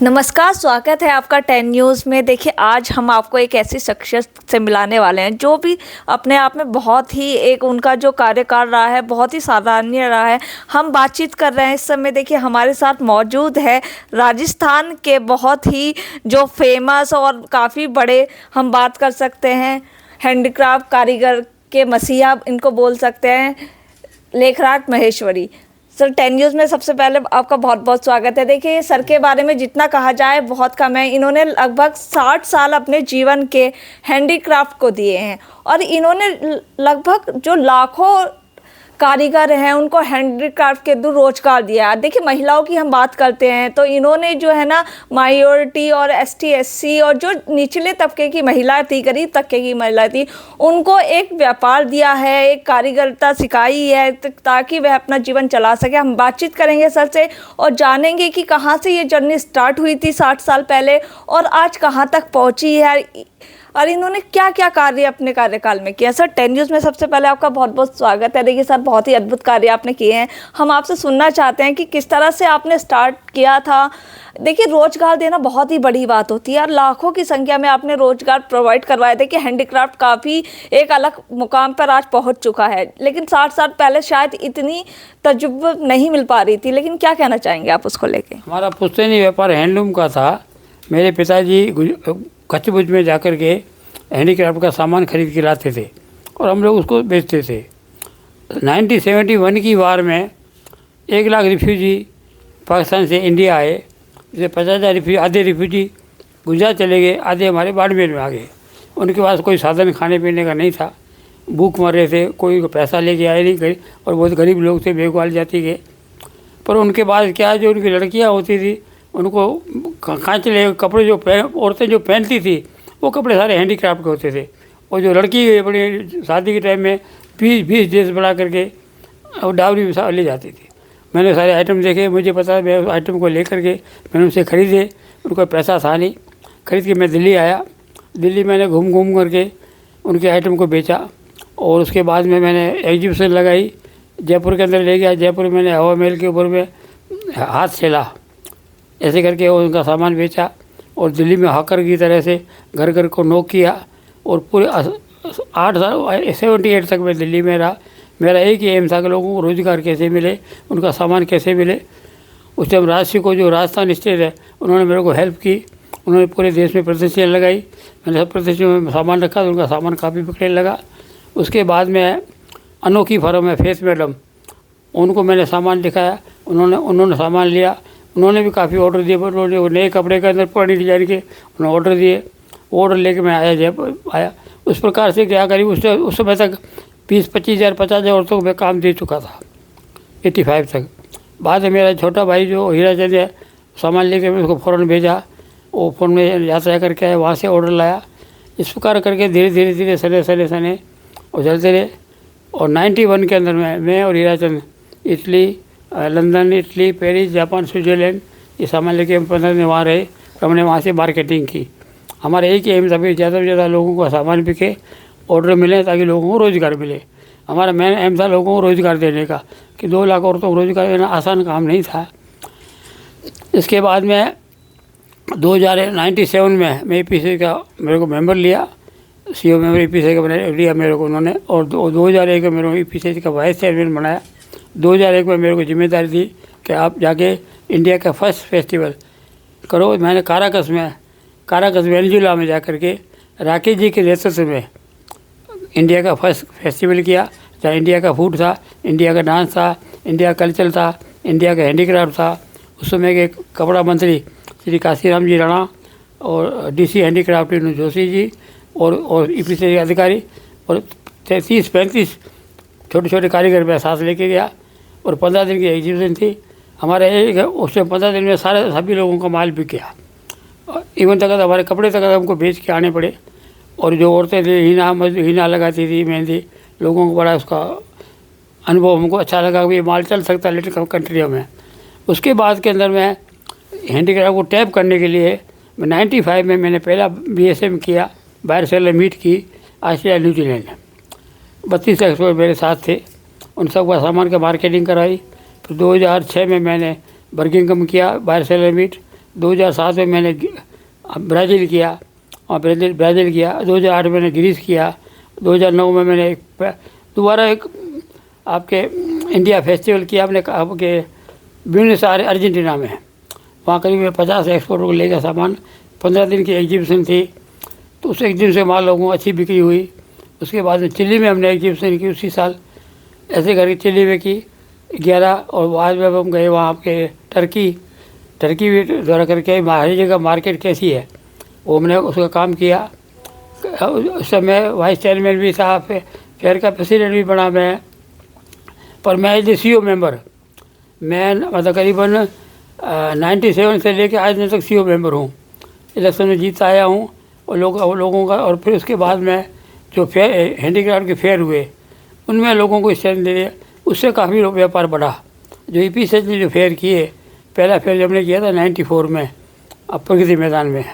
नमस्कार, स्वागत है आपका 10 न्यूज़ में। देखिए, आज हम आपको एक ऐसी शख्सियत से मिलाने वाले हैं जो भी अपने आप में बहुत ही एक उनका जो कार्यकाल रहा है बहुत ही सराहनीय रहा है। हम बातचीत कर रहे हैं इस समय। देखिए, हमारे साथ मौजूद है राजस्थान के बहुत ही जो फेमस और काफ़ी बड़े, हम बात कर सकते हैं हैंडीक्राफ्ट कारीगर के मसीहा इनको बोल सकते हैं, लेखराज महेश्वरी। सर, 10 न्यूज़ में सबसे पहले आपका बहुत बहुत स्वागत है। देखिए, सर के बारे में जितना कहा जाए बहुत कम है। इन्होंने लगभग 60 साल अपने जीवन के हैंडीक्राफ्ट को दिए हैं और इन्होंने लगभग जो लाखों कारीगर हैं उनको हैंडीक्राफ्ट के थ्रू रोजगार दिया है। देखिए, महिलाओं की हम बात करते हैं तो इन्होंने जो है ना माइनॉरिटी और एसटी एससी और जो निचले तबके की महिलाएं थी, गरीब तबके की महिलाएं थी, उनको एक व्यापार दिया है, एक कारीगरता सिखाई है ताकि वह अपना जीवन चला सके। हम बातचीत करेंगे सर से और जानेंगे कि कहाँ से ये जर्नी स्टार्ट हुई थी 60 साल पहले और आज कहाँ तक पहुँची है और इन्होंने क्या क्या कार्य अपने कार्यकाल में किया। सर, 10 न्यूज़ में सबसे पहले आपका बहुत बहुत स्वागत है। देखिए सर, बहुत ही अद्भुत कार्य आपने किए हैं। हम आपसे सुनना चाहते हैं कि किस तरह से आपने स्टार्ट किया था। देखिए, रोजगार देना बहुत ही बड़ी बात होती है और लाखों की संख्या में आपने रोजगार प्रोवाइड करवाया। देखिए, हैंडीक्राफ्ट काफ़ी एक अलग मुकाम पर आज पहुंच चुका है, लेकिन 60 साल पहले शायद इतनी तजुर्बा नहीं मिल पा रही थी। लेकिन क्या कहना चाहेंगे आप उसको लेके? हमारा पुश्तैनी व्यापार हैंडलूम का था। मेरे पिताजी कच्छ में जाकर के हैंडीक्राफ्ट का सामान खरीद के लाते थे और हम लोग उसको बेचते थे। 1971 की वार में 1 लाख रिफ्यूजी पाकिस्तान से इंडिया आए, जिसे 50,000 रिफ्यूजी, आधे रिफ्यूजी गुजरात चले गए, आधे हमारे बाड़मेर में आ गए। उनके पास कोई साधन खाने पीने का नहीं था, भूख मर रहे थे, कोई पैसा लेके आए नहीं और बहुत गरीब लोग थे, बेगवाल जाति के। पर उनके बाद क्या, जो उनकी लड़कियाँ होती थी उनको कांचले कपड़े जो औरतें जो पहनती थी वो कपड़े सारे हैंडीक्राफ्ट के होते थे। और जो लड़की बड़ी शादी के टाइम में 20 ड्रेस बना करके और डावरी में ले जाती थी। मैंने सारे आइटम देखे, मुझे पता, मैं उस आइटम को लेकर के मैंने उनसे ख़रीदे। उनको पैसा था नहीं, खरीद के मैं दिल्ली आया। दिल्ली मैंने घूम घूम करके उनके आइटम को बेचा और उसके बाद में मैंने एग्जीबिशन लगाई, जयपुर के अंदर ले गया। जयपुर में मैंने हवा महल के ऊपर में हाथ सेला, ऐसे करके उनका सामान बेचा और दिल्ली में हॉकर की तरह से घर घर को नॉक किया और पूरे 8 साल 78 तक मैं दिल्ली में रहा। मेरा एक ही एम था कि लोगों को रोज़गार कैसे मिले, उनका सामान कैसे मिले। उस टाइम राजसी को, जो राजस्थान स्टेट है, उन्होंने मेरे को हेल्प की। उन्होंने पूरे देश में प्रदर्शनियाँ लगाई, मैंने सब प्रदर्शनियों में सामान रखा तो उनका सामान काफ़ी बिकने लगा। उसके बाद में अनोखी फर्म है फेस मैडम, उनको मैंने सामान दिखाया, उन्होंने सामान लिया। उन्होंने भी काफ़ी ऑर्डर दिए, पर उन्होंने नए कपड़े के अंदर पुरानी डिजाइन के उन्होंने ऑर्डर दिए। ऑर्डर लेके मैं आया। उस प्रकार से क्या करी, उस समय तक 20-25 हज़ार 50,000 औरतों को मैं काम दे चुका था 85 तक। बाद में मेरा छोटा भाई जो हीरा चंद है, सामान लेके मैं उसको फ़ौरन भेजा, वो फ़ोन में यात्रा करके आया, वहाँ से ऑर्डर लाया। इस प्रकार करके धीरे धीरे सने और चलते रहे। और 91 के अंदर मैं और Hira Chand Italy, London, Italy, Paris, Japan, Switzerland ये सामान लेके हम 15 दिन वहाँ रहे। हमने वहाँ से मार्केटिंग की। हमारा एक ही एम था भी ज़्यादा से ज़्यादा लोगों को सामान बिके, ऑर्डर मिले ताकि लोगों को रोज़गार मिले। हमारा मेन एम था लोगों को रोज़गार देने का, कि 2 लाख औरतों को रोज़गार देना आसान काम नहीं था। इसके बाद में 1997 में मैं EPC का मेरे को मेंबर लिया, CO मेंबर EPC का बना लिया मेरे को उन्होंने। और 2001 में मेरे को EPC का वाइस चेयरमैन बनाया। 2001 में मेरे को जिम्मेदारी दी कि आप जाके इंडिया का फर्स्ट फेस्टिवल करो। मैंने काराकस वेनेजुला में जाकर के राकेश जी के नेतृत्व में इंडिया का फर्स्ट फेस्टिवल किया, जहाँ इंडिया का फूड था, इंडिया का डांस था, इंडिया का कल्चर था, इंडिया का हैंडीक्राफ्ट था। उस समय के कपड़ा मंत्री श्री काशीराम जी राणा और DC हैंडीक्राफ्ट जोशी जी और EPC के अधिकारी और 30-35 छोटे छोटे कारीगर मैं साथ लेके गया और 15 दिन की एग्जीबिशन थी हमारे। उससे 15 दिन में सभी लोगों का माल बिक गया। इवन तक हमारे कपड़े तक हमको बेच के आने पड़े। और जो औरतें थी हीना लगाती थी, मेहंदी, लोगों को बड़ा उसका अनुभव हमको अच्छा लगा कि ये माल चल सकता है लेटर कंट्रियों में। उसके बाद के अंदर मैं हैंडीक्राफ्ट को टैप करने के लिए 95 में मैंने पहला BSM किया, बाहर सेलर मीट की, ऑस्ट्रेलिया, न्यूजीलैंड। 32 एक्सपर्ट मेरे साथ थे, उन सब का सामान का मार्केटिंग कराई। फिर 2006 में मैंने बर्गिंघम किया, बाहर सेलर मीट। 2007 में मैंने ब्राज़ील किया, और ब्राज़ील किया। 2008 में मैंने ग्रीस किया। 2009 में मैंने दोबारा एक आपके इंडिया फेस्टिवल किया अपने आपके ब्यूनस आयर्स अर्जेंटीना में। वहाँ करीब 50 एक्सपोर्टर को ले गया सामान। 15 दिन की एग्जीबिशन थी, तो उस एग्जीबिशन से माल लोगों को अच्छी बिक्री हुई। उसके बाद में चिली में हमने एग्जीबिशन की उसी साल, ऐसे करके चिली में की 11। और बाद में हम गए वहाँ आपके टर्की भी दौरा करके हर जगह मार्केट कैसी है वो हमने उसका काम किया। उस समय वाइस चेयरमैन भी था, फेयर का प्रेसिडेंट भी बना मैं। पर मैं एज ए CEO मेंबर, मैं मतलब करीबन 97 से लेके आज दिन तक CEO मेंबर हूँ। इलेक्शन में जीत आया हूँ और लोगों का। और फिर उसके बाद में जो फेयर हैंडीक्राफ्ट के फेयर हुए उनमें लोगों को स्टैंड दे दिया, उससे काफ़ी व्यापार बढ़ा। जो ईपी से जो फेयर किए, पहला फेयर जब हमने किया था 94 में, अब प्रगति मैदान में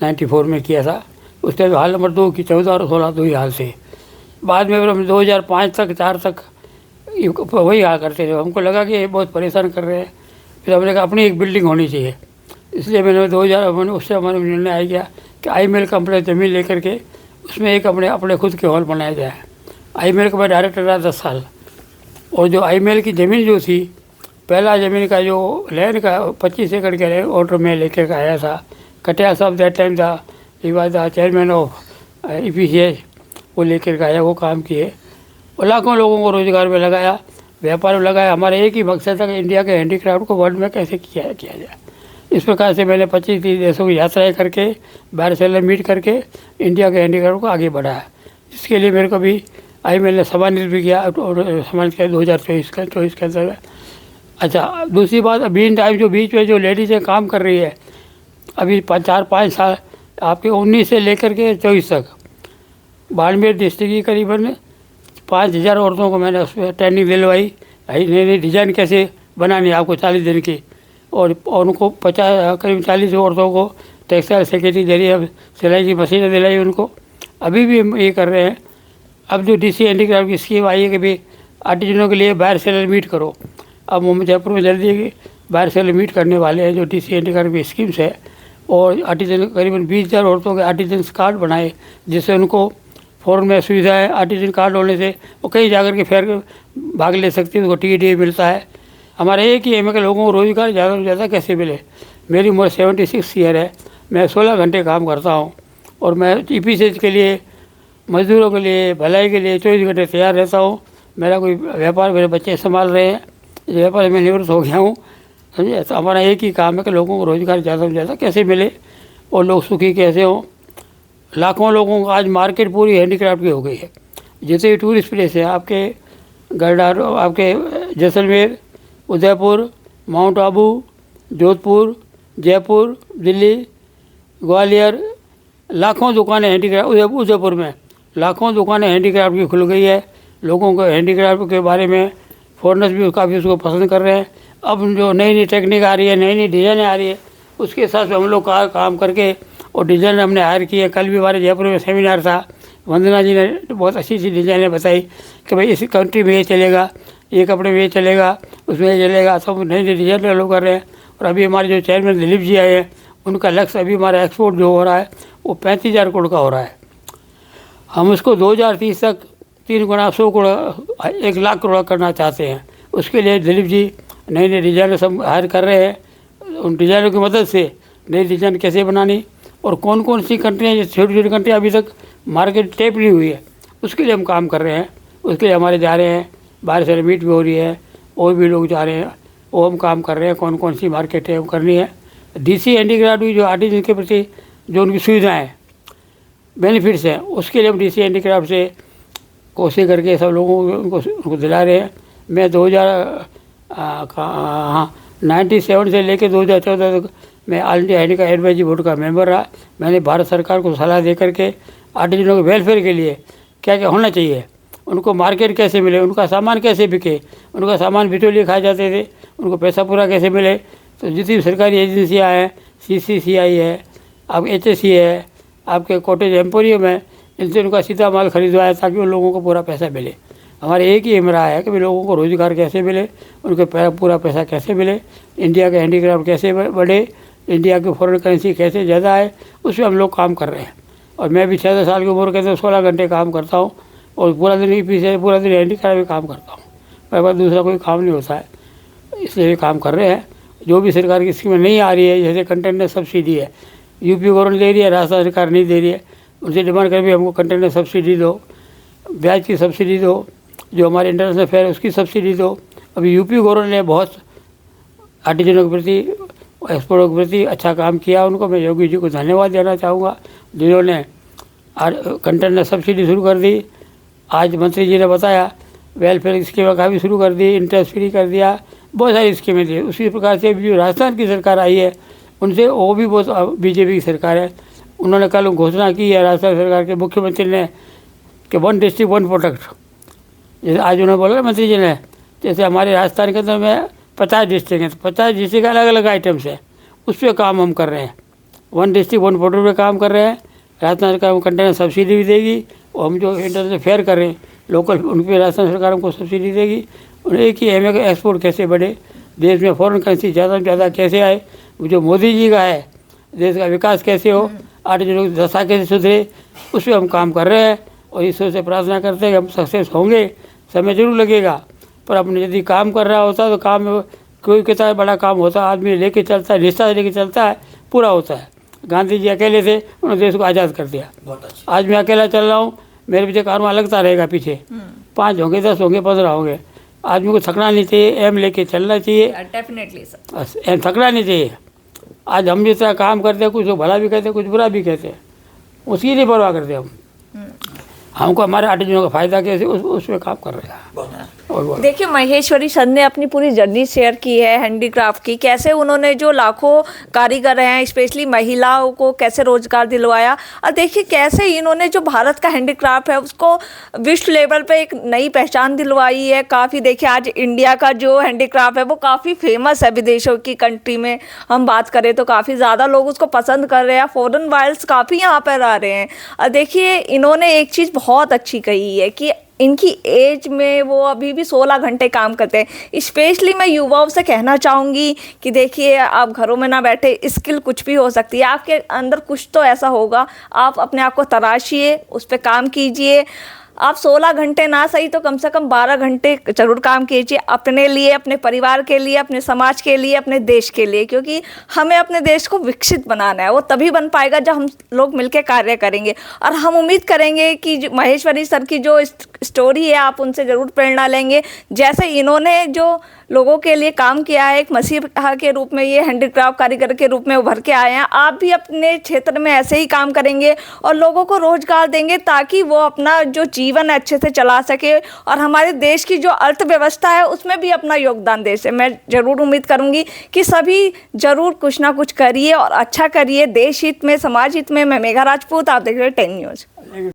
94 में किया था। उस टाइम हाल नंबर 2 की 14 और 16 2 ही हाल से। बाद में फिर हम 2005 तक 4 तक वही हाल करते थे। हमको लगा कि ये बहुत परेशान कर रहे हैं। फिर हमने कहा अपनी एक बिल्डिंग होनी चाहिए, इसलिए मैंने 2000 उससे हमारे निर्णय आ गया कि IML कम्प्लेक्स ज़मीन लेकर के उसमें एक अपने खुद के हॉल बनाया जाए। IML का मैं डायरेक्टर रहा 10 साल। और जो IML की ज़मीन जो थी, पहला ज़मीन का जो लैंड का 25 एकड़ के लैंड ऑर्डर में लेकर के आया था। कटिया साहब दैट टाइम था, he was the chairman of EPCS, वो लेकर के आया, वो काम किए और लाखों लोगों को रोज़गार में लगाया, व्यापार में लगाया। हमारा एक ही मकसद था कि इंडिया के हैंडीक्राफ्ट को वर्ल्ड में कैसे किया जाए। इस प्रकार से मैंने 25-30 देशों की यात्राएं करके, बाहर से मीट करके इंडिया के हैंडीक्राफ्ट को आगे बढ़ाया। इसके लिए मेरे को भी IML ने सम्मानित भी किया और सम्मानित किया 2024 के अंदर। अच्छा, दूसरी बात, अभी इन टाइम जो बीच में जो लेडीज़ें काम कर रही है, अभी 4-5 साल आपके 19 से लेकर के 24 तक बाड़मेर डिस्ट्रिक्ट की करीबन 5000 औरतों को मैंने उसमें ट्रेनिंग दिलवाई। नई नई डिज़ाइन कैसे बनानी है आपको 40 दिन की, और उनको करीब 40 औरतों को टेक्सटाइल सेक्रेटरी के जरिए सिलाई की मशीनें दिलाई उनको। अभी भी हम ये कर रहे हैं। अब जो DC हैंडीक्राफ्ट की स्कीम आई है कि भाई आर्टिजनों के लिए बाहर सेलर मीट करो। अब हम जयपुर में जल्दी बाहर सेलर मीट करने वाले हैं, जो DC हैंडीक्राफ्ट की स्कीम्स है। और आर्टिजन करीबन 20,000 औरतों के आर्टिजन कार्ड बनाए, जिससे उनको फ़ौरन में सुविधा है। आर्टिजन कार्ड होने से वो कहीं जाकर के फेयर भाग ले सकती है, उनको टिकट मिलता है। हमारा एक ही एम है कि लोगों को रोज़गार ज़्यादा से ज़्यादा कैसे मिले। मेरी उम्र 76 ईयर है, मैं 16 घंटे काम करता हूँ और मैं EPCS के लिए, मज़दूरों के लिए, भलाई के लिए 24 घंटे तैयार रहता हूँ। मेरा कोई व्यापार मेरे बच्चे संभाल रहे हैं, इस व्यापार में निवृत्त हो गया हूँ, समझे। तो हमारा एक ही काम है कि लोगों को रोज़गार ज़्यादा से ज़्यादा कैसे मिले और लोग सुखी कैसे हों। लाखों लोगों को आज मार्केट पूरी हैंडीक्राफ्ट की हो गई है। जितने भी टूरिस्ट प्लेस है आपके गढ़डार, आपके जैसलमेर, उदयपुर, माउंट आबू, जोधपुर, जयपुर, दिल्ली, ग्वालियर, लाखों दुकानें हैंडीक्राफ्ट, उदयपुर में लाखों दुकानें हैंडीक्राफ्ट की खुल गई है। लोगों को हैंडीक्राफ्ट के बारे में फॉरनर्स भी काफ़ी उसको पसंद कर रहे हैं। अब जो नई नई टेक्निक आ रही है, नई नई डिज़ाइनें आ रही है, उसके हिसाब से हम लोग काम करके और डिज़ाइन हमने हायर किए। कल भी हमारे जयपुर में सेमिनार था, वंदना जी ने बहुत अच्छी अच्छी डिज़ाइनें बताई कि भाई इस कंट्री में ये चलेगा, ये कपड़े में ये चलेगा, उसमें ये चलेगा। सब नई नई डिज़ाइन लोग कर रहे हैं। और अभी हमारे जो चेयरमैन दिलीप जी आए हैं, उनका लक्ष्य अभी हमारा एक्सपोर्ट जो हो रहा है वो 35,000 करोड़ का हो रहा है। हम उसको 2030 तक 3 गुना 100 करोड़ 1 लाख करोड़ करना चाहते हैं। उसके लिए दिलीप जी नई नई डिज़ाइनें सब हायर कर रहे हैं। उन डिज़ाइनों की मदद से नई डिज़ाइन कैसे बनानी और कौन कौन सी कंट्रियाँ, छोटी छोटी कंट्रियाँ अभी तक मार्केट टैप नहीं हुई है, उसके लिए हम काम कर रहे हैं। उसके लिए हमारे जा रहे हैं, बाहर से मीट भी हो रही है, और भी लोग जा रहे हैं, वो हम काम कर रहे हैं। कौन कौन सी मार्केट है वो करनी है। DC हैंडीक्राफ्ट भी जो आर्टिजन के प्रति जो उनकी सुविधाएँ बेनिफिट्स हैं, उसके लिए हम DC हैंडीक्राफ्ट से कोशिश करके सब लोगों को उनको दिला रहे हैं। मैं 97 से लेकर 2014 तक मैं all India handicraft advisory board का मेंबर रहा। मैंने भारत सरकार को सलाह दे करके आर्टिजनों के वेलफेयर के लिए क्या क्या होना चाहिए, उनको मार्केट कैसे मिले, उनका सामान कैसे बिके, उनका सामान बिचौलिए खाए जाते थे, उनको पैसा पूरा कैसे मिले। तो जितनी भी सरकारी एजेंसियाँ हैं, CCCI है, अब HSC है, आपके कॉटेज एम्पोरियम है, इनसे उनका सीधा माल खरीदवाया ताकि उन लोगों को पूरा पैसा मिले। हमारे एक ही एम रहा है कि लोगों को रोज़गार कैसे मिले, उनके पूरा पैसा कैसे मिले, इंडिया का हैंडीक्राफ्ट कैसे बढ़े, इंडिया की फॉरेन करेंसी कैसे ज़्यादा है, उस पर हम लोग काम कर रहे हैं। और मैं भी 66 साल की उम्र के तो 16 घंटे काम करता हूँ और पूरा दिन ही पीछे पूरा दिन हैंडीक्राफ्ट में काम करता हूँ। मेरे पास दूसरा कोई काम नहीं होता है, इसलिए भी काम कर रहे हैं। जो भी सरकार की स्कीमें नहीं आ रही है, जैसे कंटेनर सब्सिडी है, यूपी गवर्नमेंट दे रही है, राजस्थान सरकार नहीं दे रही है, उनसे डिमांड कर भी हमको कंटेनर सब्सिडी दो, ब्याज की सब्सिडी दो, जो हमारे इंटरनेशनल फेयर है उसकी सब्सिडी दो। अभी यूपी गवर्नमेंट ने बहुत आर्टिजनों के प्रति, एक्सपोर्टों के प्रति अच्छा काम किया। उनको मैं योगी जी को धन्यवाद देना चाहूँगा, जिन्होंने कंटेनर सब्सिडी शुरू कर दी। आज मंत्री जी ने बताया वेलफेयर स्कीम का भी शुरू कर दी, इंटरेस्ट फ्री कर दिया, बहुत सारी स्कीमें दी। उसी प्रकार से जो राजस्थान की सरकार आई है उनसे, वो भी बहुत बीजेपी की सरकार है, उन्होंने कल घोषणा की है राजस्थान सरकार के मुख्यमंत्री ने कि 1 डिस्ट्रिक्ट 1 प्रोडक्ट। जैसे आज उन्होंने बोला मंत्री जी ने, जैसे हमारे राजस्थान के अंदर में 50 डिस्ट्रिक्ट हैं, तो 50 डिस्ट्रिक्ट अलग अलग आइटम्स हैं, उस पर काम हम कर रहे हैं। 1 डिस्ट्रिक्ट 1 प्रोडक्ट पे काम कर रहे हैं। राजस्थान सरकार कंटेनर सब्सिडी भी देगी और हम जो इंटरनेशनल फेयर कर रहे हैं लोकल, उन पर राजस्थान सरकार हमको सब्सिडी देगी। और एक ही है कि एक्सपोर्ट कैसे बढ़े, देश में फॉरेन करेंसी ज़्यादा से ज़्यादा कैसे आए, जो मोदी जी का है देश का विकास कैसे हो, आर्टिजनों की दशा कैसे सुधरे, उस पर हम काम कर रहे हैं। और ईश्वर से प्रार्थना करते हैं कि हम सक्सेस होंगे। समय जरूर लगेगा, पर अपने यदि काम कर रहा होता तो काम कोई कितना बड़ा काम होता, आदमी लेके चलता है, निष्ठा से लेके चलता है, पूरा होता है। गांधी जी अकेले थे, उन्होंने देश को आज़ाद कर दिया। आज मैं अकेला चल रहा हूँ, मेरे पीछे कारवां लगता रहेगा, पीछे 5 होंगे, 10 होंगे, 15 होंगे। आदमी को थकना नहीं चाहिए, एम लेके चलना चाहिए। डेफिनेटली सर, बस एम थकना नहीं चाहिए। आज हम जिस तरह काम करते हैं, कुछ लोग भला भी कहते हैं, कुछ बुरा भी कहते हैं, उसकी नहीं परवाह करते हम। हमको हमारे आर्टिजनों का फ़ायदा कैसे, उस पर काम कर रहे हैं। और देखिए महेश्वरी सर ने अपनी पूरी जर्नी शेयर की है हैंडीक्राफ्ट की, कैसे उन्होंने जो लाखों कारीगर हैं, स्पेशली महिलाओं को कैसे रोजगार दिलवाया। और देखिए कैसे इन्होंने जो भारत का हैंडीक्राफ्ट है उसको विश्व लेवल पे एक नई पहचान दिलवाई है। काफ़ी देखिए आज इंडिया का जो हैंडीक्राफ्ट है वो काफ़ी फेमस है, विदेशों की कंट्री में हम बात करें तो काफ़ी ज़्यादा लोग उसको पसंद कर रहे हैं, फॉरेन वायल्स काफ़ी यहाँ पर आ रहे हैं। और देखिए इन्होंने एक चीज़ बहुत अच्छी कही है कि इनकी एज में वो अभी भी 16 घंटे काम करते हैं। स्पेशली मैं युवाओं से कहना चाहूँगी कि देखिए आप घरों में ना बैठे, स्किल कुछ भी हो सकती है, आपके अंदर कुछ तो ऐसा होगा, आप अपने आप को तराशिए, उस पर काम कीजिए। आप 16 घंटे ना सही तो कम से कम 12 घंटे ज़रूर काम कीजिए, अपने लिए, अपने परिवार के लिए, अपने समाज के लिए, अपने देश के लिए, क्योंकि हमें अपने देश को विकसित बनाना है। वो तभी बन पाएगा जब हम लोग मिलकर कार्य करेंगे। और हम उम्मीद करेंगे कि महेश्वरी सर की जो स्टोरी है आप उनसे ज़रूर प्रेरणा लेंगे। जैसे इन्होंने जो लोगों के लिए काम किया है, एक मसीहा के रूप में, ये हैंडीक्राफ्ट कारीगर के रूप में उभर के आए हैं। आप भी अपने क्षेत्र में ऐसे ही काम करेंगे और लोगों को रोजगार देंगे ताकि वो अपना जो जीवन है अच्छे से चला सके और हमारे देश की जो अर्थव्यवस्था है उसमें भी अपना योगदान दे सके। मैं ज़रूर उम्मीद करूँगी कि सभी ज़रूर कुछ ना कुछ करिए और अच्छा करिए, देश हित में, समाज हित में। मैं मेघा राजपूत, आप देख रहे हैं 10 न्यूज़।